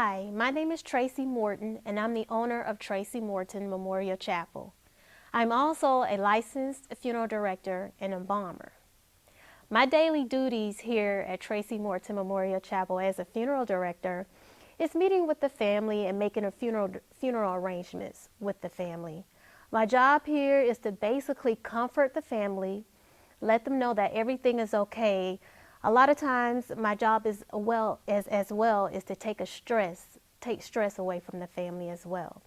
Hi, my name is Tracy Morton, and I'm the owner of Tracy Morton Memorial Chapel. I'm also a licensed funeral director and embalmer. My daily duties here at Tracy Morton Memorial Chapel as a funeral director is meeting with the family and making a funeral arrangements with the family. My job here is to basically comfort the family, let them know that everything is okay. A lot of times my job is as well is to take stress away from the family as well.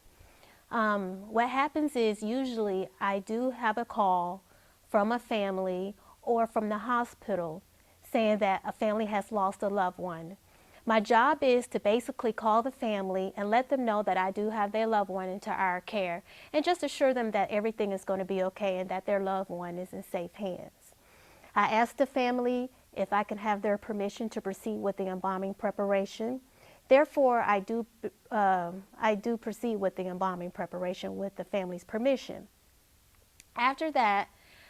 What happens is usually I do have a call from a family or from the hospital saying that a family has lost a loved one. My job is to basically call the family and let them know that I do have their loved one into our care and just assure them that everything is going to be okay and that their loved one is in safe hands. I asked the family if I can have their permission to proceed with the embalming preparation. Therefore, I do proceed with the embalming preparation with the family's permission. After that,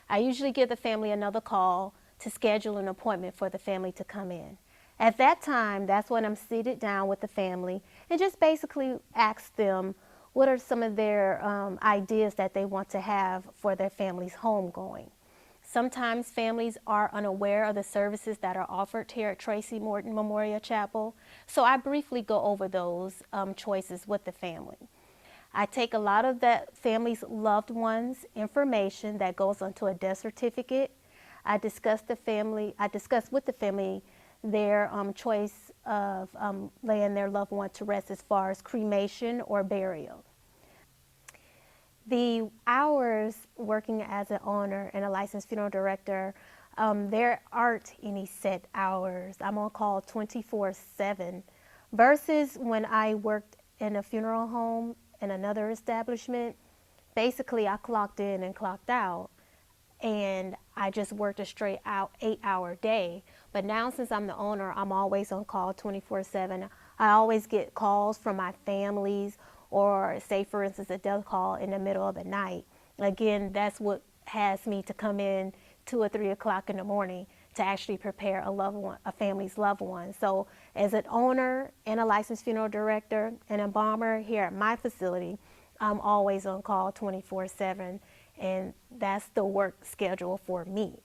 I usually give the family another call to schedule an appointment for the family to come in. At that time, that's when I'm seated down with the family and just basically ask them what are some of their ideas that they want to have for their family's homegoing. Sometimes families are unaware of the services that are offered here at Tracy Morton Memorial Chapel, so I briefly go over those choices with the family. I take a lot of that family's loved ones' information that goes onto a death certificate. I discuss with the family their choice of laying their loved one to rest as far as cremation or burial. The hours working as an owner and a licensed funeral director, there aren't any set hours. I'm on call 24/7 versus when I worked in a funeral home in another establishment. Basically, I clocked in and clocked out, and I just worked a straight out 8-hour day. But now since I'm the owner, I'm always on call 24/7. I always get calls from my families, or say for instance a death call in the middle of the night. Again, that's what has me to come in 2 or 3 o'clock in the morning to actually prepare a family's loved one. So as an owner and a licensed funeral director and embalmer here at my facility, I'm always on call 24/7, and that's the work schedule for me.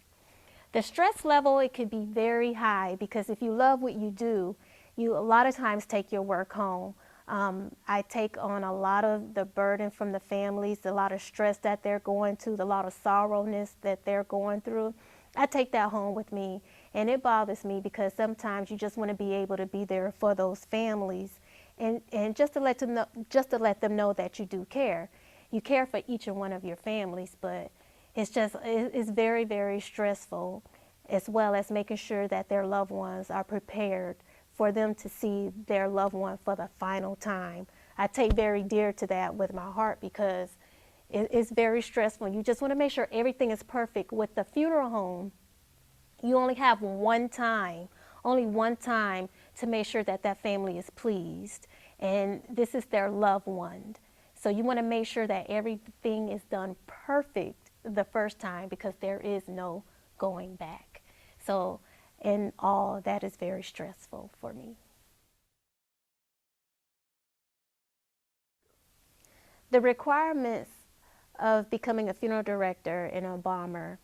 The stress level, it can be very high because if you love what you do, you a lot of times take your work home. I take on a lot of the burden from the families, a lot of stress that they're going to, a lot of sorrowness that they're going through. I take that home with me, and it bothers me because sometimes you just want to be able to be there for those families, and just to let them know that you do care. You care for each and one of your families, but it's very, very stressful, as well as making sure that their loved ones are prepared for them to see their loved one for the final time. I take very dear to that with my heart because it's very stressful. You just want to make sure everything is perfect. With the funeral home, you only have one time to make sure that that family is pleased, and this is their loved one. So you want to make sure that everything is done perfect the first time because there is no going back. So in all, that is very stressful for me. The requirements of becoming a funeral director and an embalmer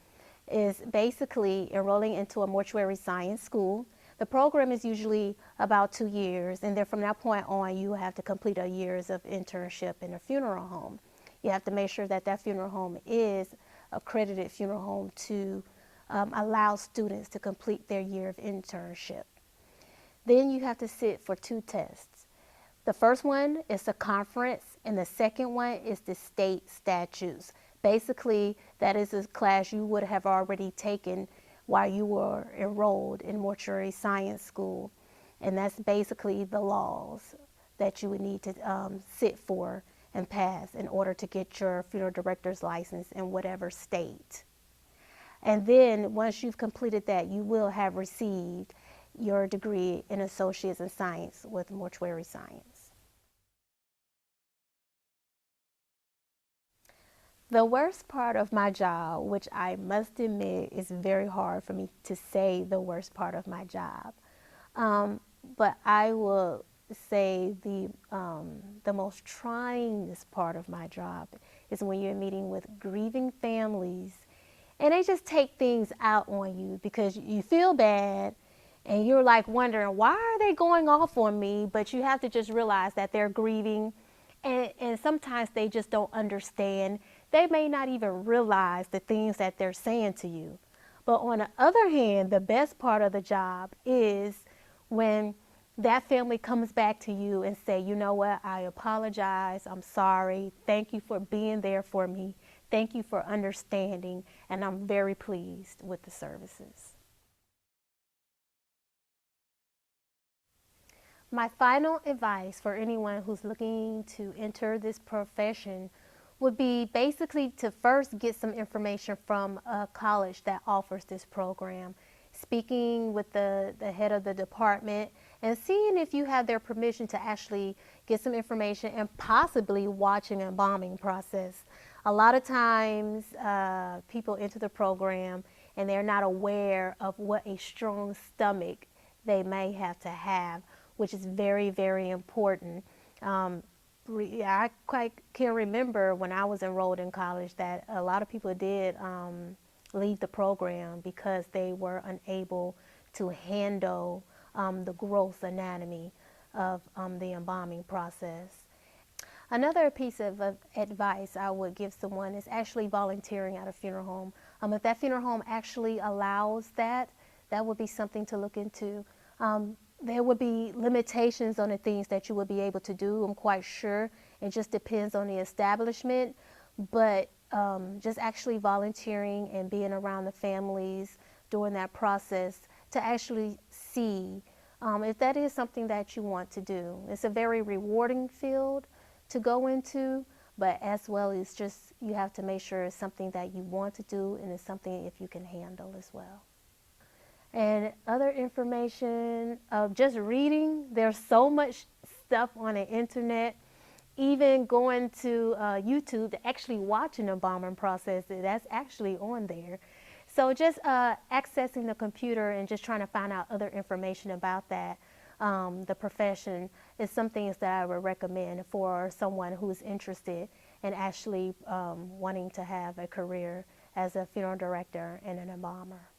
is basically enrolling into a mortuary science school. The program is usually about 2 years, and then from that point on, you have to complete a years of internship in a funeral home. You have to make sure that that funeral home is accredited funeral home to allow students to complete their year of internship. Then you have to sit for 2 tests. The first one is a conference, and the second one is the state statutes. Basically, that is a class you would have already taken while you were enrolled in mortuary science school, and that's basically the laws that you would need to sit for and pass in order to get your funeral director's license in whatever state. And then once you've completed that, you will have received your degree in Associates in Science with Mortuary Science. The worst part of my job, which I must admit is very hard for me to say the worst part of my job, but I will say the most trying part of my job is when you're meeting with grieving families, and they just take things out on you because you feel bad, and you're like wondering, why are they going off on me? But you have to just realize that they're grieving, and sometimes they just don't understand. They may not even realize the things that they're saying to you. But on the other hand, the best part of the job is when that family comes back to you and say, you know what, I apologize, I'm sorry, thank you for being there for me, thank you for understanding, and I'm very pleased with the services. My final advice for anyone who's looking to enter this profession would be basically to first get some information from a college that offers this program, speaking with the head of the department and seeing if you have their permission to actually get some information and possibly watching a embalming process. A lot of times people enter the program and they're not aware of what a strong stomach they may have to have, which is very, very important. I quite can remember when I was enrolled in college that a lot of people did leave the program because they were unable to handle the gross anatomy of the embalming process. Another piece of advice I would give someone is actually volunteering at a funeral home. If that funeral home actually allows that, that would be something to look into. There would be limitations on the things that you would be able to do, I'm quite sure. It just depends on the establishment. But just actually volunteering and being around the families during that process to actually see if that is something that you want to do. It's a very rewarding field to go into, but as well as just you have to make sure it's something that you want to do and it's something if you can handle as well. And other information of just reading, there's so much stuff on the internet. Even going to YouTube to actually watch an embalming process, that's actually on there. So just accessing the computer and just trying to find out other information about that, the profession, is some things that I would recommend for someone who's interested in actually wanting to have a career as a funeral director and an embalmer.